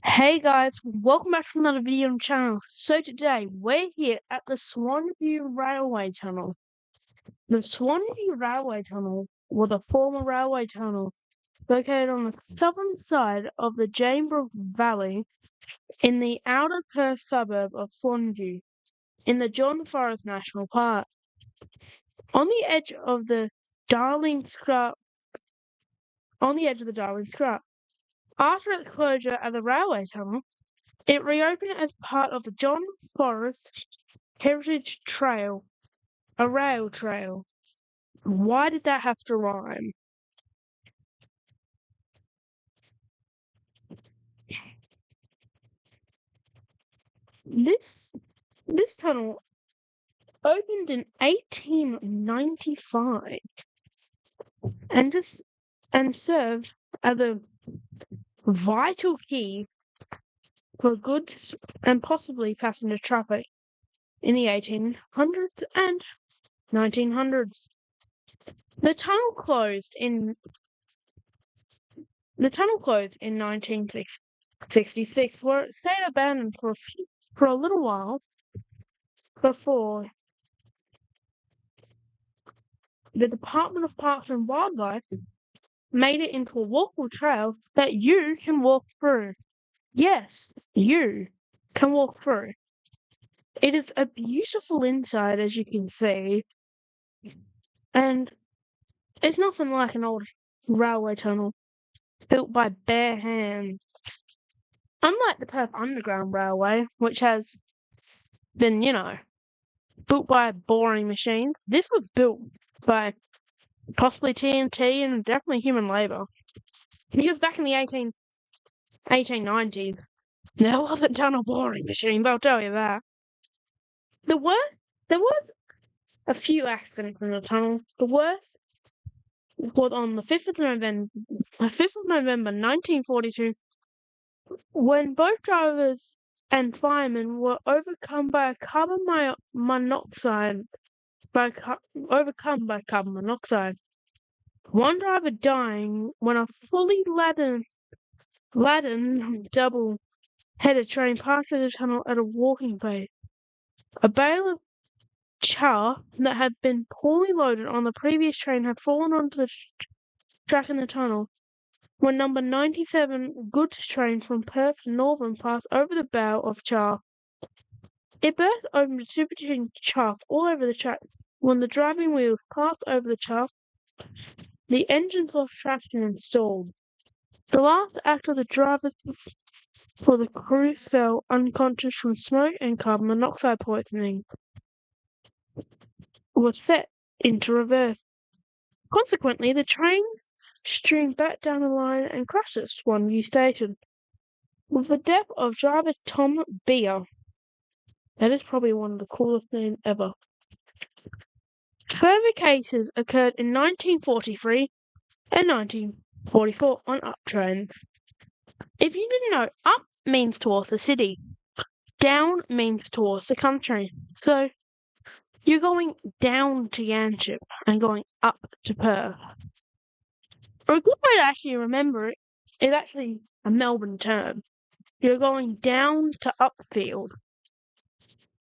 Hey guys, welcome back to another video on the channel. So today we're here at the Swanview Railway Tunnel. The Swanview Railway Tunnel was a former railway tunnel located on the southern side of the Janebrook Valley in the outer Perth suburb of Swanview in the John Forest National Park. On the edge of the Darling Scrub, After its closure as a railway tunnel, it reopened as part of the John Forest Heritage Trail, a rail trail. Why did that have to rhyme? This this tunnel opened in 1895 and served as a vital key for goods and possibly passenger traffic in the 1800s and 1900s. The tunnel closed in 1966, where it stayed abandoned for a little while before the Department of Parks and Wildlife made it into a walkable trail that you can walk through. Yes, you can walk through. It is a beautiful inside, as you can see, and it's nothing like an old railway tunnel built by bare hands. Unlike the Perth Underground Railway, which has been, built by boring machines, this was built by possibly TNT and definitely human labour. Because back in the 1890s, there wasn't a ton of boring machines, I'll tell you that. There was a few accidents in the tunnel. The worst was on the 5th of November 1942, when both drivers and firemen were overcome by carbon monoxide. One driver dying when a fully laden double-headed train passed through the tunnel at a walking pace. A bale of chaff that had been poorly loaded on the previous train had fallen onto the track in the tunnel when number 97 goods train from Perth to Northern passed over the bale of chaff. It burst open, distributing chaff all over the track. When the driving wheels passed over the chaff, the engines lost traction and stalled. The last act of the drivers for the crew fell unconscious from smoke and carbon monoxide poisoning was set into reverse. Consequently, the train streamed back down the line and crashed at Swanview Station, with the death of driver Tom Beer. That is probably one of the coolest names ever. Further cases occurred in 1943 and 1944 on up trains. If you didn't know, up means towards the city, down means towards the country. So you're going down to Yanchep and going up to Perth. Or a good way to actually remember it is actually a Melbourne term. You're going down to Upfield.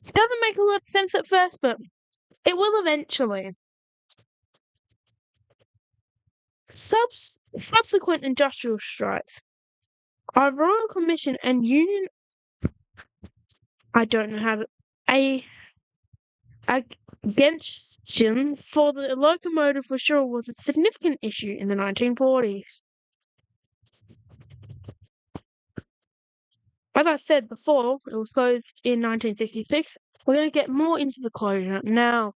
It doesn't make a lot of sense at first, but it will eventually. Subsequent industrial strikes. Our Royal Commission and Union Against for the locomotive for sure was a significant issue in the 1940s. As I said before, it was closed in 1966. We're going to get more into the closure now.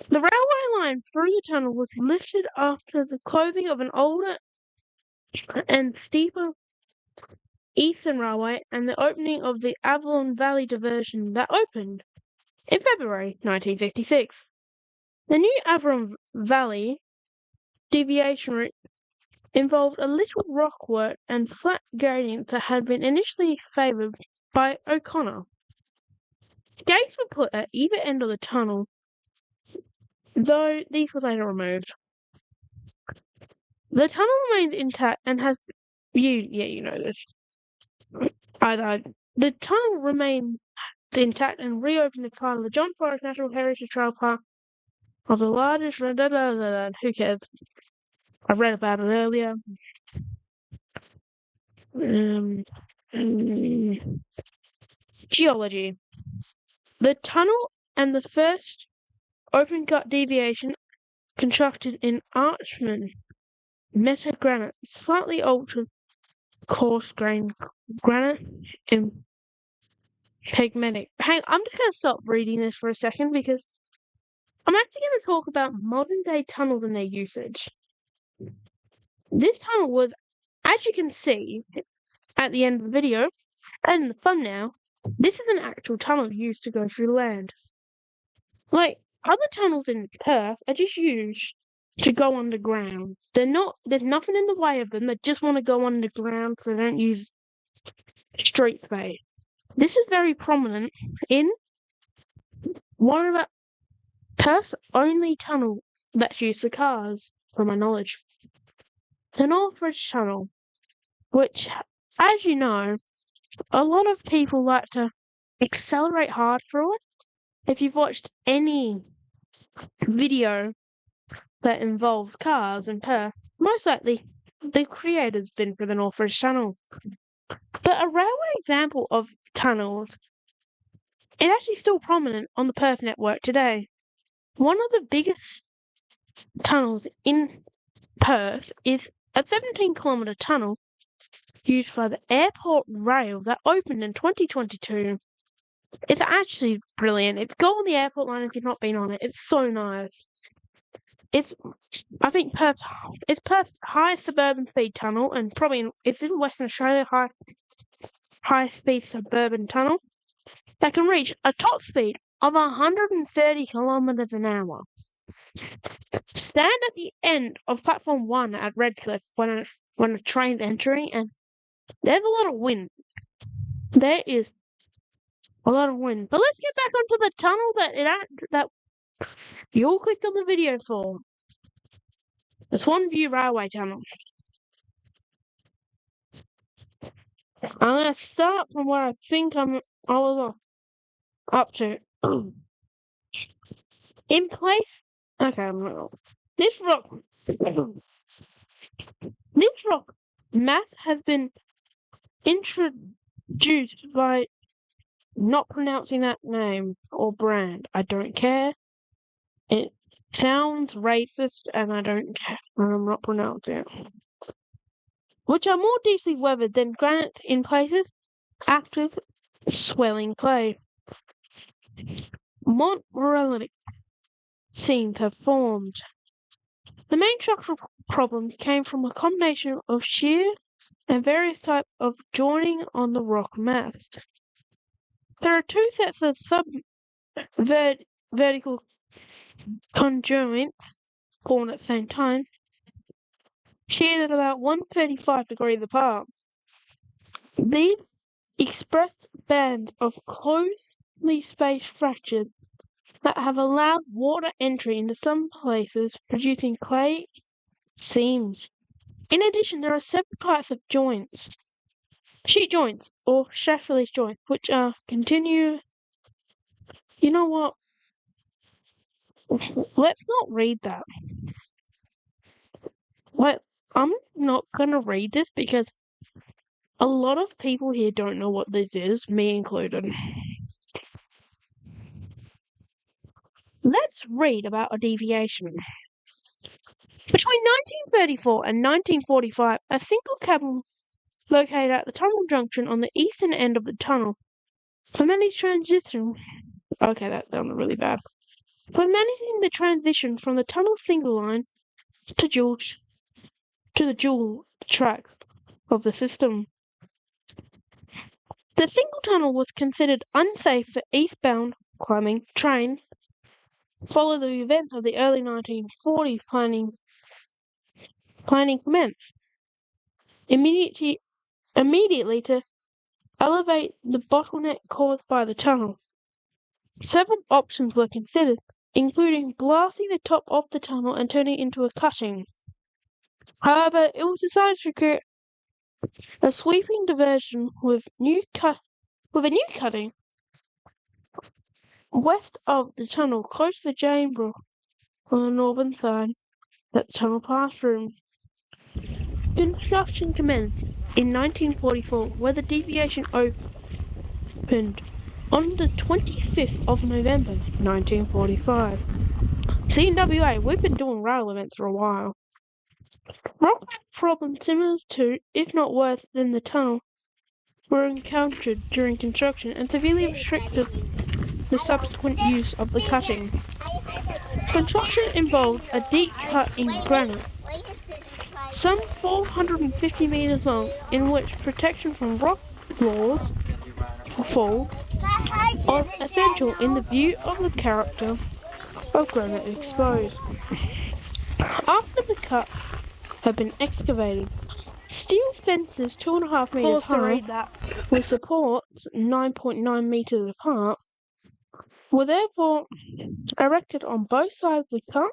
The railway line through the tunnel was lifted after the closing of an older and steeper Eastern Railway and the opening of the Avalon Valley diversion that opened in February 1966. The new Avalon Valley deviation route involved a little rock work and flat gradients that had been initially favoured by O'Connor. Gates were put at either end of the tunnel, though these were later removed. The tunnel remains intact and has You know this. Either the tunnel remained intact and reopened as part of the John Forest Natural Heritage Trail Park of the largest. Who cares? I read about it earlier. Geology. The tunnel and the first open cut deviation constructed in Archman metagranite, slightly altered coarse grained granite and pigmentic. I'm just going to stop reading this for a second because I'm actually going to talk about modern day tunnels and their usage. This tunnel was, as you can see at the end of the video and the thumbnail, this is an actual tunnel used to go through land. Like, other tunnels in Perth are just used to go underground. There's nothing in the way of them. They just want to go underground so they don't use street space. This is very prominent in one of Perth's only tunnel that's used for cars, from my knowledge. The Northbridge Tunnel, which, as you know, a lot of people like to accelerate hard through it. If you've watched any video that involves cars in Perth, most likely the creator's been for the Northbridge Tunnel. But a railway example of tunnels is actually still prominent on the Perth network today. One of the biggest tunnels in Perth is a 17-kilometre tunnel used by the airport rail that opened in 2022. It's actually brilliant. If you go on the airport line if you've not been on it, it's so nice. It's Perth's highest suburban speed tunnel, and probably it's in Western Australia high speed suburban tunnel that can reach a top speed of 130 kilometres an hour. Stand at the end of platform 1 at Redcliffe when a train's entering, and there's a lot of wind. There is a lot of wind. But let's get back onto the tunnel that you all clicked on the video for. The Swan View Railway Tunnel. I'm going to start from where I think I was up to. In place. Okay, I'm not. This rock mass has been introduced by not pronouncing that name or brand. I don't care. It sounds racist and I don't care. And I'm not pronouncing it. Which are more deeply weathered than granite in places, active swelling clay. Montrelic seams have formed. The main structural problems came from a combination of shear and various types of joining on the rock mass. There are two sets of vertical conjoints formed at the same time, sheared at about 135 degrees apart. These express bands of closely spaced fractures that have allowed water entry into some places, producing clay seams. In addition, there are several types of joints. Sheet joints, or shaft release joints, which are continue. You know what? Let's not read that. I'm not gonna read this because a lot of people here don't know what this is, me included. Let's read about a deviation. Between 1934 and 1945, a single cabin located at the tunnel junction on the eastern end of the tunnel for managing the transition from the tunnel single line to the dual track of the system. The single tunnel was considered unsafe for eastbound climbing trains. Following the events of the early 1940s, planning commenced immediately to elevate the bottleneck caused by the tunnel. Several options were considered, including blasting the top of the tunnel and turning it into a cutting. However, it was decided to A sweeping diversion with a new cutting west of the tunnel, close to the chamber on the northern side that the tunnel passed through. Construction commenced in 1944, where the deviation opened on the 25th of November 1945. See, in WA, we've been doing rail events for a while. Rock problems similar to, if not worse than the tunnel, were encountered during construction and severely restricted the subsequent use of the cutting. Construction involved a deep cut in granite, some 450 meters long, in which protection from rock floors for fall was essential in the view of the character of granite exposed. After the cut had been excavated, steel fences 2.5 meters high, with supports 9.9 meters apart, were therefore erected on both sides of the cut.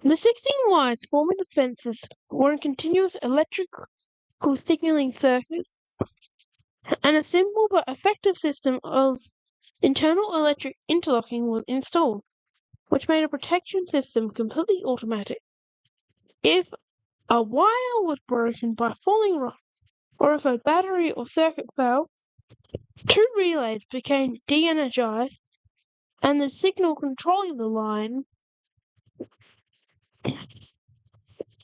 The 16 wires forming the fences were in continuous electrical signaling circuits, and a simple but effective system of internal electric interlocking was installed, which made a protection system completely automatic. If a wire was broken by falling rock, or if a battery or circuit failed, two relays became de-energized, and the signal controlling the line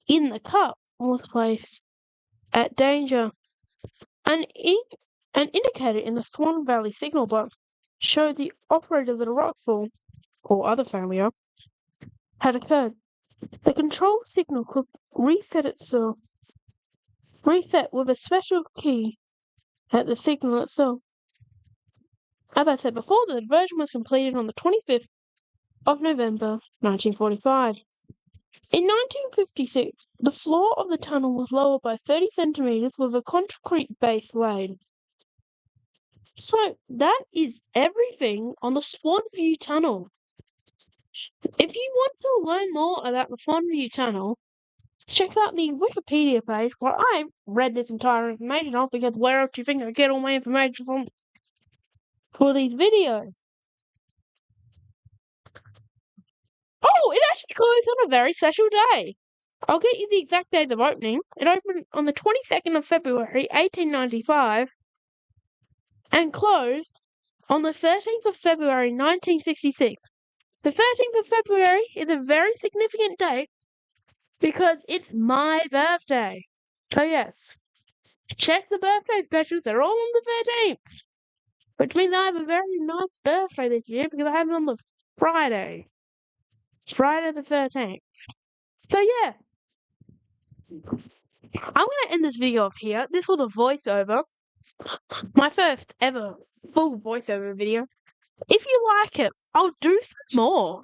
in the cut was placed at danger. An indicator in the Swan Valley signal box showed the operator that a rockfall, or other failure, had occurred. The control signal could reset with a special key at the signal itself. As I said before, the diversion was completed on the 25th of November 1945. In 1956, the floor of the tunnel was lowered by 30 centimeters with a concrete base laid. So that is everything on the Swan View Tunnel. If you want to learn more about the Swan View Tunnel, check out the Wikipedia page where I read this entire information off, because where else do you think I get all my information from for these videos? Oh, it actually closed on a very special day. I'll get you the exact date of opening. It opened on the 22nd of February, 1895, and closed on the 13th of February, 1966. The 13th of February is a very significant date because it's my birthday. So yes, check the birthday specials. They're all on the 13th. Which means I have a very nice birthday this year because I have it on the Friday. Friday the 13th. So yeah. I'm going to end this video off here. This was a voiceover. My first ever full voiceover video. If you like it, I'll do some more.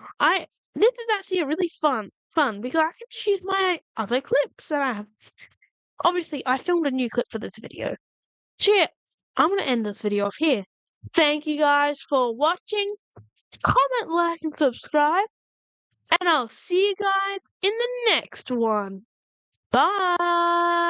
This is actually a really fun because I can choose my other clips that I have. Obviously, I filmed a new clip for this video. So yeah, I'm going to end this video off here. Thank you guys for watching. Comment, like, and subscribe. And I'll see you guys in the next one. Bye!